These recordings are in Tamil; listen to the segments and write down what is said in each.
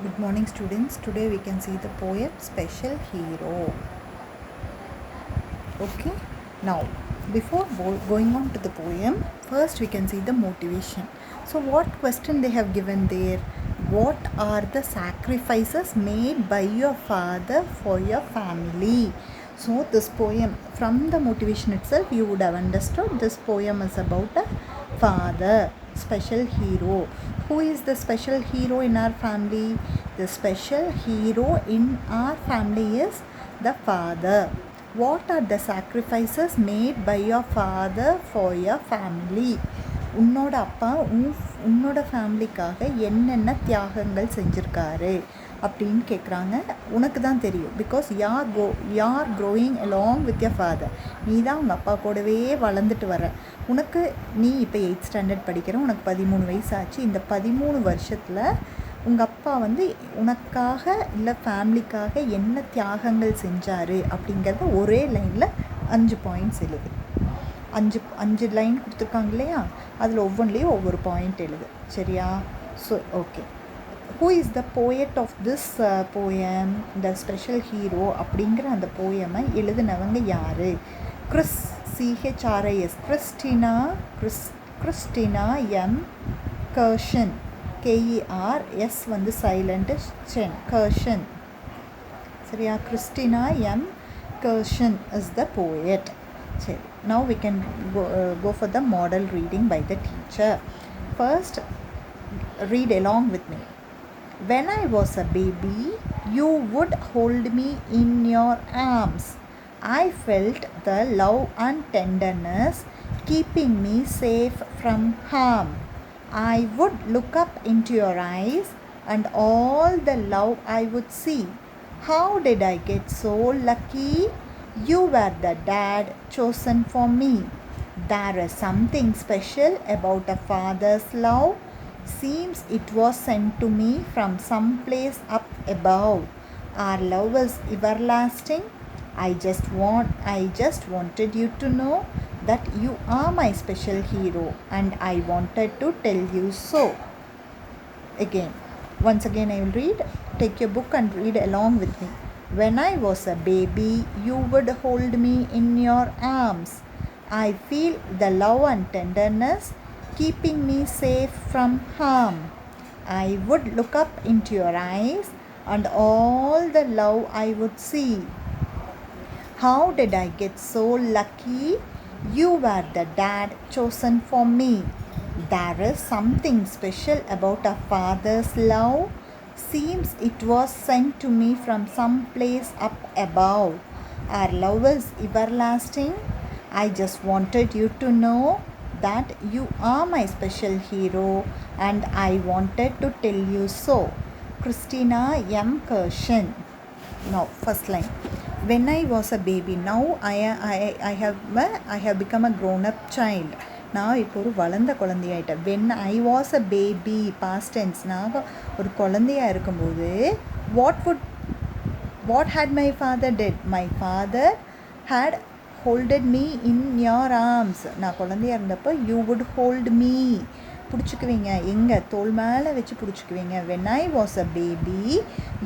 Good morning, students. Today we can see the poem Special Hero. Okay, now before going on to the poem, first we can see the motivation. So, what question they have given there? What are the sacrifices made by your father for your family? So, this poem, from the motivation itself, you would have understood this poem is about a father, special hero. Who is the special hero in our family? The special hero in our family is the father. What are the sacrifices made by your father for your family? உன்னோட அப்பா உன்னோட ஃபேமிலிக்காக என்னென்ன தியாகங்கள் செஞ்சுருக்காரு அப்படின்னு கேட்குறாங்க. உனக்கு தான் தெரியும், பிகாஸ் யார் growing along with your father. நீ தான் உங்கள் அப்பா கூடவே வளர்ந்துட்டு வர. உனக்கு நீ இப்போ 8th ஸ்டாண்டர்ட் படிக்கிற, உனக்கு 13 வயசு ஆச்சு. இந்த 13 வருஷத்தில் உங்கள் அப்பா உனக்காக இல்லை ஃபேமிலிக்காக என்ன தியாகங்கள் செஞ்சார் அப்படிங்கிறத ஒரே லைனில் 5 பாயிண்ட்ஸ் எழுது. அஞ்சு லைன் கொடுத்துருக்காங்க இல்லையா, அதில் ஒவ்வொன்றிலையும் ஒவ்வொரு பாயிண்ட் எழுது. சரியா? So okay, who is the poet of this poem, the special hero அப்படிங்கிற அந்த போயமை எழுதினவங்க யார்? CHRIS, Christina M Kerschen. KERS silent, Kerschen. சரியா? Christina M Kerschen is the poet. சரி, now we can go for the model reading by the teacher. First, read along with me. When I was a baby, you would hold me in your arms. I felt the love and tenderness keeping me safe from harm. I would look up into your eyes and all the love I would see. How did I get so lucky? You were the dad chosen for me. There is something special about a father's love. Seems it was sent to me from some place up above. Our love is everlasting. I just wanted you to know that you are my special hero, and I wanted to tell you so. Once again I will read. Take your book and read along with me. When I was a baby, you would hold me in your arms. I feel the love and tenderness keeping me safe from harm. I would look up into your eyes and all the love I would see. How did I get so lucky? You were the dad chosen for me. There is something special about a father's love. Seems it was sent to me from some place up above. Our love is everlasting. I just wanted you to know that you are my special hero, and I wanted to tell you so. Christina M. Kershin. Now, first line. When I was a baby, now I have become a grown-up child. நான் இப்போ ஒரு வளர்ந்த குழந்தையாயிட்டேன். When I was a baby, past tense. நான் ஒரு குழந்தையாக இருக்கும்போது what had my father did? My father had holded me in your arms. நான் குழந்தையாக இருந்தப்போ யூ வுட் ஹோல்ட் மீ, பிடிச்சிக்குவீங்க. எங்கே? தோள் மேலே வச்சு பிடிச்சிக்குவீங்க. When I was a baby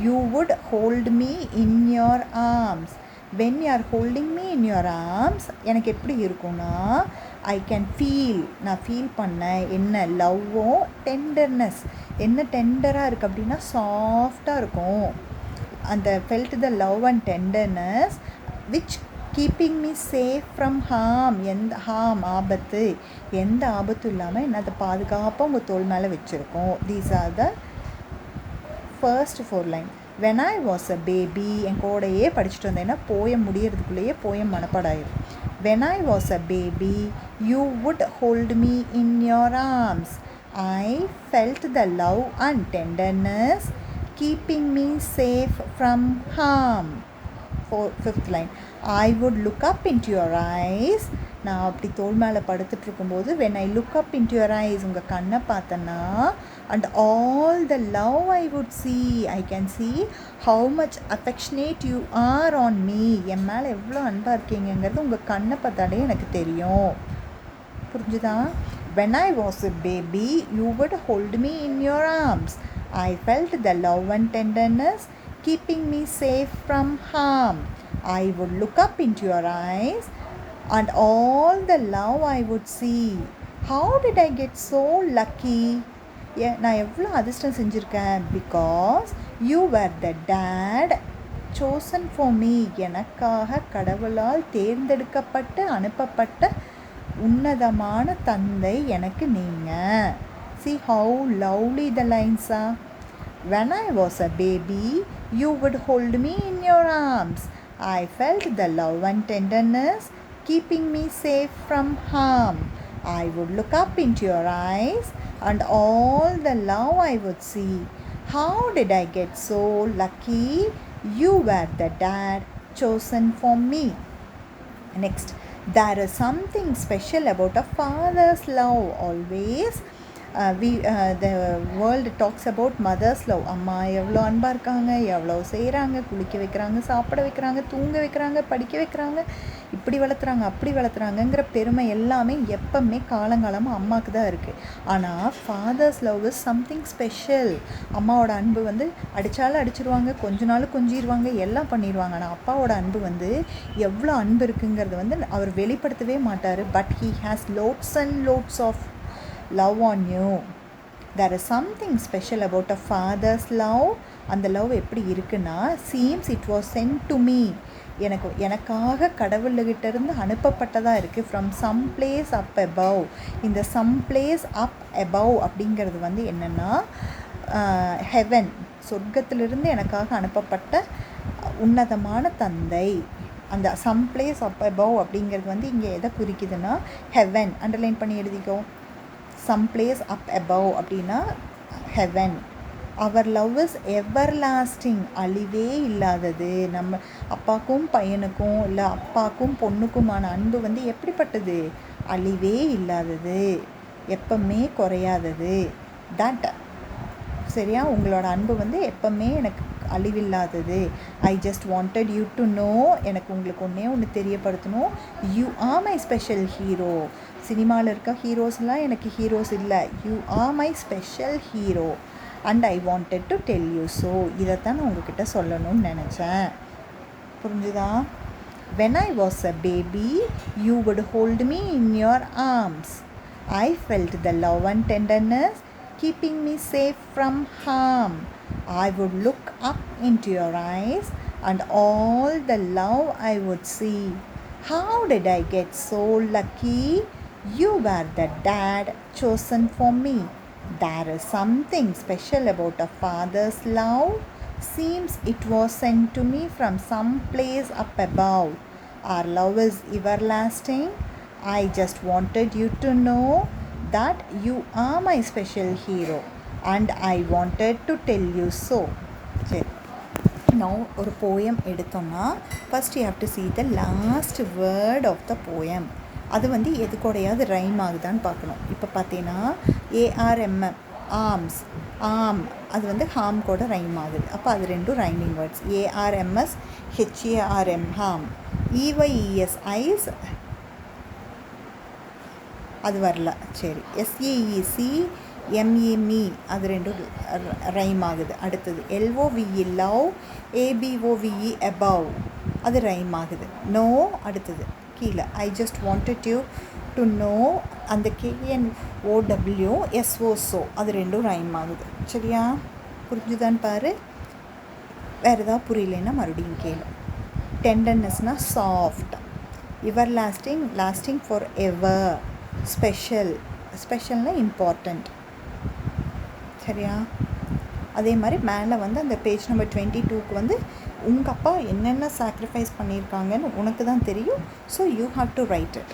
you would hold me in your arms. When you are holding me in your arms, எனக்கு எப்படி இருக்கும்னா, ஐ கேன் ஃபீல், நான் ஃபீல் பண்ணேன் என்ன? லவ்வும் டெண்டர்னஸ். என்ன டெண்டராக இருக்குது அப்படின்னா சாஃப்டாக இருக்கும். அந்த felt the love and tenderness which keeping me safe from harm. ஆபத்து, எந்த ஆபத்தும் இல்லாமல் என்ன அதை பாதுகாப்பாக உங்கள் தோள் மேலே வச்சுருக்கோம். These are the first 4 line. When I was a baby, என் கூடையே படிச்சுட்டு வந்தேன்னா போயம் முடியறதுக்குள்ளேயே போயம் மனப்பாடாயிரும். When I was a baby you would hold me in your arms. I felt the love and tenderness keeping me safe from harm. 5th line. I would look up into your eyes. நான் அப்படி தோள் மேலே படுத்துட்டு இருக்கும்போது when I look up into your eyes, உங்கள் கண்ணை பார்த்தேன்னா, and all the love I would see, I can see how much affectionate you are on me. என் மேலே எவ்வளோ அன்பாக இருக்கீங்கிறது உங்கள் கண்ணை பார்த்தாலே எனக்கு தெரியும். புரிஞ்சுதா? When I was a baby, you would hold me in your arms. I felt the love and tenderness keeping me safe from harm. I would look up into your eyes and all the love I would see. How did I get so lucky? நான் எவ்வளோ அதிர்ஷ்டம் செஞ்சுருக்கேன். Because you were the date chosen for me. எனக்காக கடவுளால் தேர்ந்தெடுக்கப்பட்டு அனுப்பப்பட்ட உன்னதமான தந்தை எனக்கு நீங்கள். See how lovely the lines are. When I was a baby, you would hold me in your arms. I felt the love and tenderness keeping me safe from harm. I would look up into your eyes and all the love I would see. How did I get so lucky? You were the dad chosen for me. Next, there is something special about a father's love. Always the world talks about mother's love. அம்மா எவ்வளோ அன்பாக இருக்காங்க, எவ்வளோ செய்கிறாங்க, குளிக்க வைக்கிறாங்க, சாப்பிட வைக்கிறாங்க, தூங்க வைக்கிறாங்க, படிக்க வைக்கிறாங்க, இப்படி வளர்த்துறாங்க அப்படி வளர்த்துறாங்கங்கிற பெருமை எல்லாமே எப்பவுமே காலங்காலமாக அம்மாவுக்கு தான் இருக்குது. ஆனால் father's love is something special. அம்மாவோட அன்பு வந்து அடித்தாலும் அடிச்சிருவாங்க, கொஞ்ச நாள் கொஞ்சிடுவாங்க, எல்லாம் பண்ணிடுவாங்க. ஆனால் அப்பாவோட அன்பு வந்து எவ்வளோ அன்பு இருக்குங்கிறது வந்து அவர் வெளிப்படுத்தவே மாட்டார். But he has lots and lots of love on you. There is something special about a father's love. அந்த லவ் எப்படி இருக்குன்னா, seems it was sent to me. எனக்காக கடவுள்கிட்ட இருந்து அனுப்பப்பட்டதாக இருக்குது. From some place up above. இந்த சம் பிளேஸ் அப் above அப்படிங்கிறது வந்து என்னென்னா ஹெவன், சொர்க்கத்திலிருந்து எனக்காக அனுப்பப்பட்ட உன்னதமான தந்தை. அந்த சம் பிளேஸ் அப் above அப்படிங்கிறது வந்து இங்கே எதை குறிக்குதுன்னா ஹெவன். அண்டர்லைன் பண்ணி எழுதிக்கோ. some place up above அப்படின்னா heaven. our love is everlasting. அழிவே இல்லாதது. நம்ம அப்பாக்கும் பையனுக்கும் இல்லை அப்பாக்கும் பொண்ணுக்குமான அன்பு வந்து எப்படிப்பட்டது? அழிவே இல்லாதது, எப்பவுமே குறையாதது. தட் சரியா? உங்களோட அன்பு வந்து எப்பவுமே எனக்கு அழிவில்லாதது. I just wanted you to know. எனக்கு உங்களுக்கு ஒன்று தெரியப்படுத்தணும். You are my special hero. சினிமாவில் இருக்க ஹீரோஸ்லாம் எனக்கு ஹீரோஸ் இல்லை. You are my special hero and I wanted to tell you so. இதைத்தான் நான் உங்ககிட்ட சொல்லணும்னு நினச்சேன். புரிஞ்சுதா? when I was a baby, you would hold me in your arms. I felt the love and tenderness keeping me safe from harm. I would look up into your eyes and all the love I would see. How did I get so lucky? You were the dad chosen for me. There is something special about a father's love. Seems it was sent to me from some place up above. Our love is everlasting. I just wanted you to know that you are my special hero and I wanted to tell you so. சரி, now ஒரு போயம் எடுத்தோம்னா first you have to see the last word of the poem. அது வந்து எது கூடயாவது ரைம் ஆகுதான்னு பார்க்கணும். இப்போ பார்த்தீங்கன்னா ARMM ஆர்ம்ஸ், ஆம், அது வந்து ஹாம் கூட ரைம் ஆகுது. அப்போ அது ரெண்டும் ரைமிங் வேர்ட்ஸ். ARMS HARM ஹாம். EYES ஐஸ் அது வரல. சரி, SAEC MEME அது ரெண்டும் ரைம் ஆகுது. அடுத்தது LOVE லவ், ABOVE above அது ரைம் ஆகுது. நோ அடுத்தது கீழே ஐ just wanted you to no அந்த KNOW SO அது ரெண்டும் ரைம் ஆகுது. சரியா? புரிஞ்சுதான்னு பாரு. வேறு ஏதாவது புரியலைன்னா மறுபடியும் கேளு. டெண்டர்னஸ்னால் soft, everlasting, lasting forever, special, ஸ்பெஷல்னால் இம்பார்ட்டண்ட். சரியா? அதே மாதிரி மேலே வந்து அந்த பேஜ் நம்பர் 22க்கு வந்து உங்கள் அப்பா என்னென்ன சாக்ரிஃபைஸ் பண்ணியிருக்காங்கன்னு உனக்கு தான் தெரியும். So you have to right it.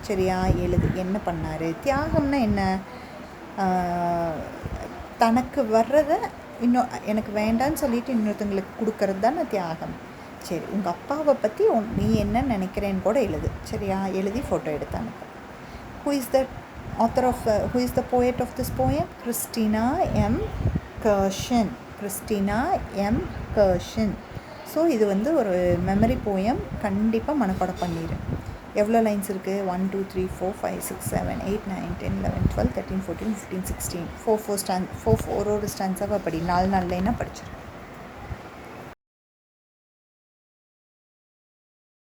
சரியா? எழுது. என்ன பண்ணார்? தியாகம்னா என்ன? தனக்கு வர்றதை எனக்கு வேண்டான்னு சொல்லிட்டு இன்னொருத்தங்களுக்கு கொடுக்கறது தானே தியாகம். சரி, உங்கள் அப்பாவை பற்றி நீ என்ன நினைக்கிறேன்னு கூட எழுது. சரியா? எழுதி ஃபோட்டோ எடுத்து அனுப்பு. Who is the author of who is the poet of this poem? Christina M. Gershon. Christina M. Gershon. So இது வந்து ஒரு மெமரி போயம். கண்டிப்பாக மனப்பாடம் பண்ணிடு. எவ்வளோ லைன்ஸ் இருக்குது? 1 2 3 4 5 6 7 8 9 10 11 12 13 14 15 16 4 ஒரு ஸ்டான்ஸாக படி, 4 லைனாக படிச்சிரு.